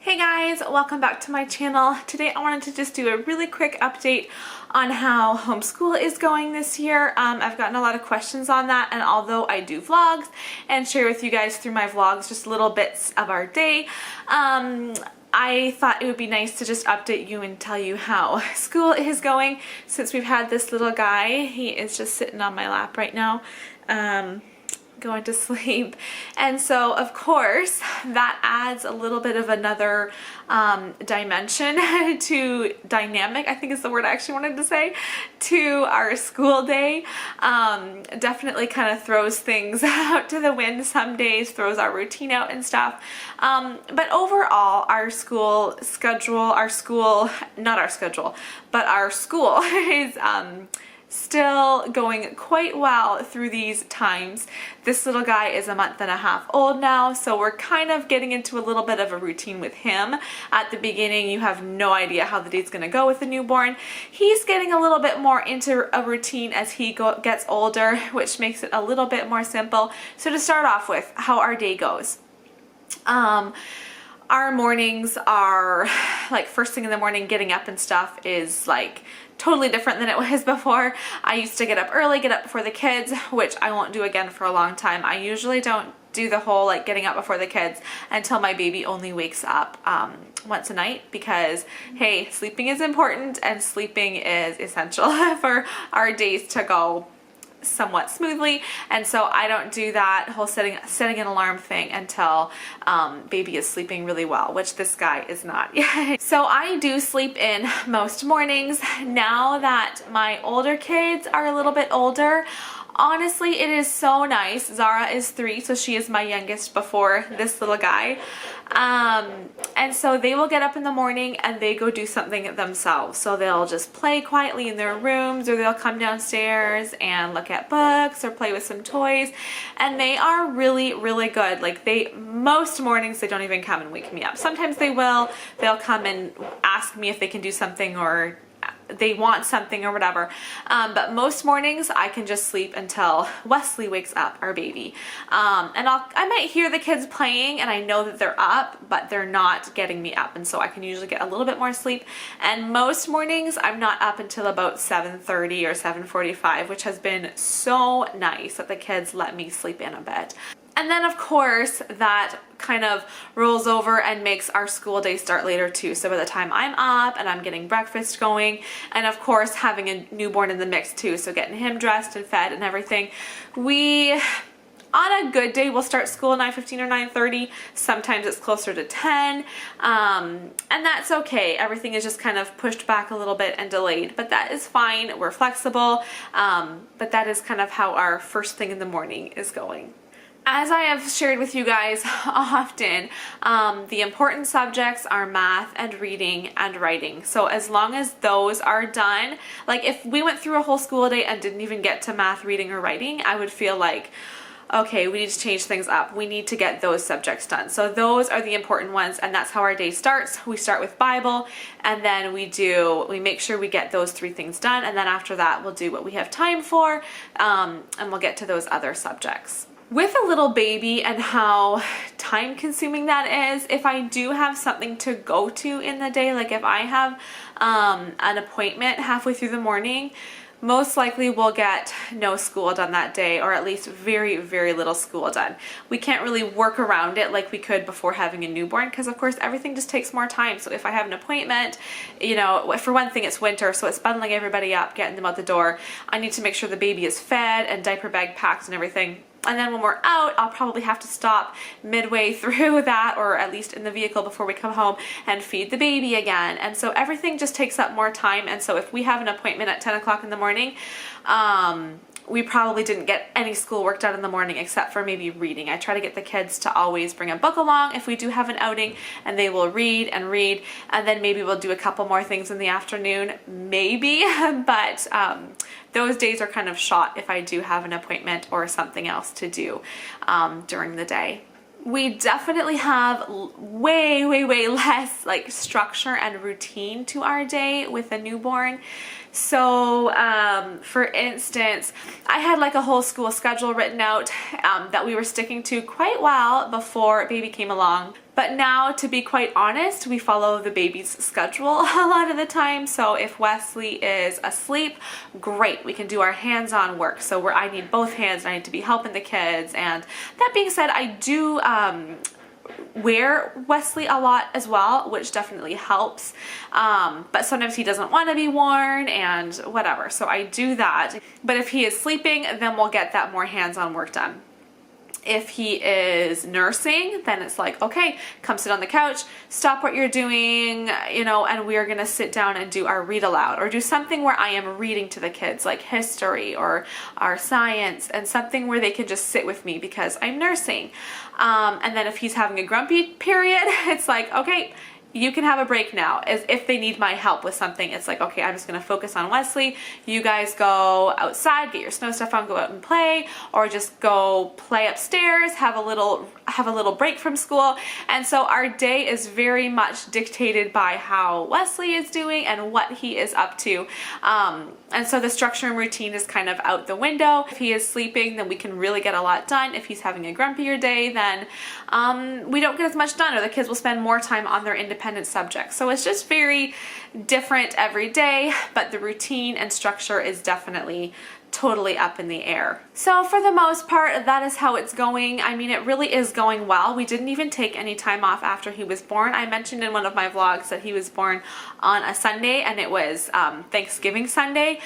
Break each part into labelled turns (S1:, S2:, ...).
S1: Hey guys, welcome back to my channel. Today I wanted to just do a really quick update on how homeschool is going this year. I've gotten a lot of questions on that, and although I do vlogs and share with you guys through my vlogs just little bits of our day, I thought it would be nice to just update you and tell you how school is going since we've had this little guy. He is just sitting on my lap right now. Going to sleep, and so of course that adds a little bit of another dimension to dynamic, I think is the word I actually wanted to say, to our school day. Definitely kind of throws things out to the wind some days, throws our routine out and stuff, but overall our school is still going quite well through these times. This little guy is a month and a half old now, so we're kind of getting into a little bit of a routine with him. At the beginning, you have no idea how the day's gonna go with a newborn. He's getting a little bit more into a routine as he gets older, which makes it a little bit more simple. So to start off with, how our day goes. Our mornings are like first thing in the morning, getting up and stuff is like totally different than it was before. I used to get up early, get up before the kids, which I won't do again for a long time. I usually don't do the whole like getting up before the kids until my baby only wakes up once a night, because hey, sleeping is important and sleeping is essential for our days to go somewhat smoothly. And so I don't do that whole setting an alarm thing until baby is sleeping really well, which this guy is not yet. So I do sleep in most mornings. Now that my older kids are a little bit older, honestly, it is so nice. Zara is 3, so she is my youngest before this little guy. And so they will get up in the morning and they go do something themselves. So they'll just play quietly in their rooms, or they'll come downstairs and look at books or play with some toys. And they are really, really good. Like most mornings they don't even come and wake me up. Sometimes they will. They'll come and ask me if they can do something or they want something or whatever, but most mornings I can just sleep until Wesley wakes up, our baby, and I might hear the kids playing and I know that they're up, but they're not getting me up, and so I can usually get a little bit more sleep. And most mornings I'm not up until about 7:30 or 7:45, which has been so nice that the kids let me sleep in a bit. And then of course that kind of rolls over and makes our school day start later too. So by the time I'm up and I'm getting breakfast going, and of course having a newborn in the mix too, so getting him dressed and fed and everything, we on a good day we'll start school at 9:15 or 9:30. Sometimes it's closer to 10, and that's okay. Everything is just kind of pushed back a little bit and delayed, but that is fine. We're flexible, but that is kind of how our first thing in the morning is going. As I have shared with you guys often, the important subjects are math and reading and writing. So as long as those are done, like if we went through a whole school day and didn't even get to math, reading, or writing, I would feel like, okay, we need to change things up. We need to get those subjects done. So those are the important ones, and that's how our day starts. We start with Bible, and then we make sure we get those 3 things done, and then after that we'll do what we have time for, and we'll get to those other subjects. With a little baby and how time consuming that is, if I do have something to go to in the day, like if I have an appointment halfway through the morning, most likely we'll get no school done that day, or at least very, very little school done. We can't really work around it like we could before having a newborn, because of course everything just takes more time. So if I have an appointment, you know, for one thing it's winter, so it's bundling everybody up, getting them out the door. I need to make sure the baby is fed and diaper bag packed and everything. And then when we're out, I'll probably have to stop midway through that, or at least in the vehicle before we come home, and feed the baby again. And so everything just takes up more time. And so if we have an appointment at 10 o'clock in the morning, we probably didn't get any schoolwork done in the morning except for maybe reading. I try to get the kids to always bring a book along if we do have an outing, and they will read, and then maybe we'll do a couple more things in the afternoon, maybe, but those days are kind of shot if I do have an appointment or something else to do during the day. We definitely have way less like structure and routine to our day with a newborn. So for instance, I had like a whole school schedule written out that we were sticking to quite well before baby came along. But now, to be quite honest, we follow the baby's schedule a lot of the time. So if Wesley is asleep, great, we can do our hands-on work. So I need both hands, I need to be helping the kids. And that being said, I do wear Wesley a lot as well, which definitely helps. But sometimes he doesn't want to be worn and whatever. So I do that. But if he is sleeping, then we'll get that more hands-on work done. If he is nursing, then it's like, okay, come sit on the couch, stop what you're doing, you know, and we are going to sit down and do our read aloud, or do something where I am reading to the kids, like history or our science, and something where they can just sit with me because I'm nursing. And then if he's having a grumpy period, it's like, okay, you can have a break now. As if they need my help with something, it's like, okay, I'm just gonna focus on Wesley. You guys go outside, get your snow stuff on, go out and play, or just go play upstairs, have a little break from school. And so our day is very much dictated by how Wesley is doing and what he is up to. And so the structure and routine is kind of out the window. If he is sleeping, then we can really get a lot done. If he's having a grumpier day, then we don't get as much done, or the kids will spend more time on their independent subjects. So it's just very different every day, but the routine and structure is definitely totally up in the air. So for the most part, that is how it's going. I mean, it really is going well. We didn't even take any time off after he was born. I mentioned in one of my vlogs that he was born on a Sunday, and it was Thanksgiving Sunday.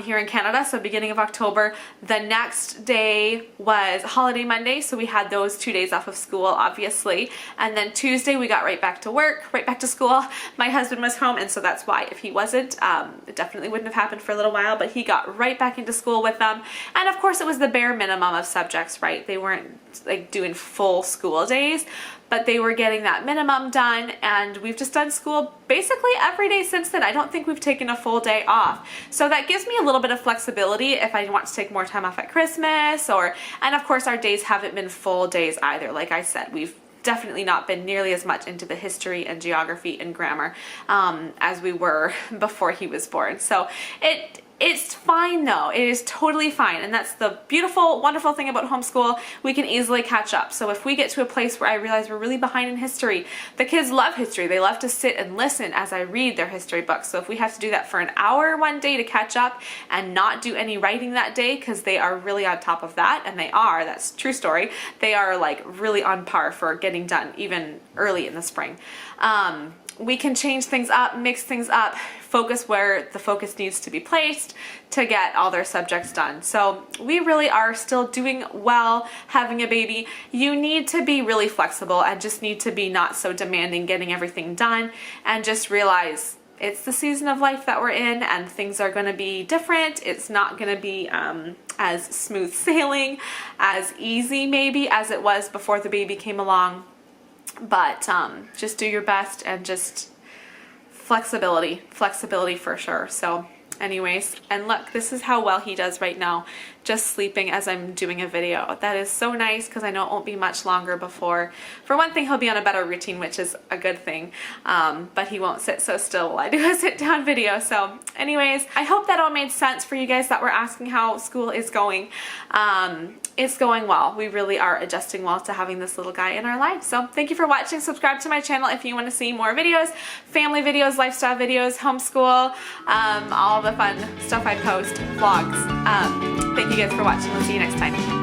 S1: Here in Canada, so beginning of October. The next day was holiday Monday, so we had those 2 days off of school, obviously. And then Tuesday we got right back to work, right back to school. My husband was home, and so that's why if he wasn't, it definitely wouldn't have happened for a little while, but he got right back into school with them. And of course it was the bare minimum of subjects, right? They weren't like doing full school days, but they were getting that minimum done, and we've just done school basically every day since then. I don't think we've taken a full day off. So that gives me a little bit of flexibility if I want to take more time off at Christmas, and of course our days haven't been full days either. Like I said, we've definitely not been nearly as much into the history and geography and grammar as we were before he was born. So it's fine though. It is totally fine. And that's the beautiful, wonderful thing about homeschool. We can easily catch up. So if we get to a place where I realize we're really behind in history, the kids love history. They love to sit and listen as I read their history books. So if we have to do that for an hour one day to catch up and not do any writing that day, because they are really on top of that, and that's a true story. They are like really on par for getting done even early in the spring. We can change things up, mix things up, focus where the focus needs to be placed to get all their subjects done. So we really are still doing well having a baby. You need to be really flexible and just need to be not so demanding getting everything done, and just realize it's the season of life that we're in, and things are going to be different. It's not going to be as smooth sailing, as easy maybe as it was before the baby came along. But just do your best, and just flexibility for sure. So anyways, and look, this is how well he does right now, just sleeping as I'm doing a video. That is so nice, because I know it won't be much longer before, for one thing, he'll be on a better routine, which is a good thing, but he won't sit so still while I do a sit down video. So anyways, I hope that all made sense for you guys that were asking how school is going. It's going well. We really are adjusting well to having this little guy in our lives. So thank you for watching. Subscribe to my channel if you want to see more videos, family videos, lifestyle videos, homeschool, all the fun stuff I post, vlogs. Thank you guys for watching. We'll see you next time.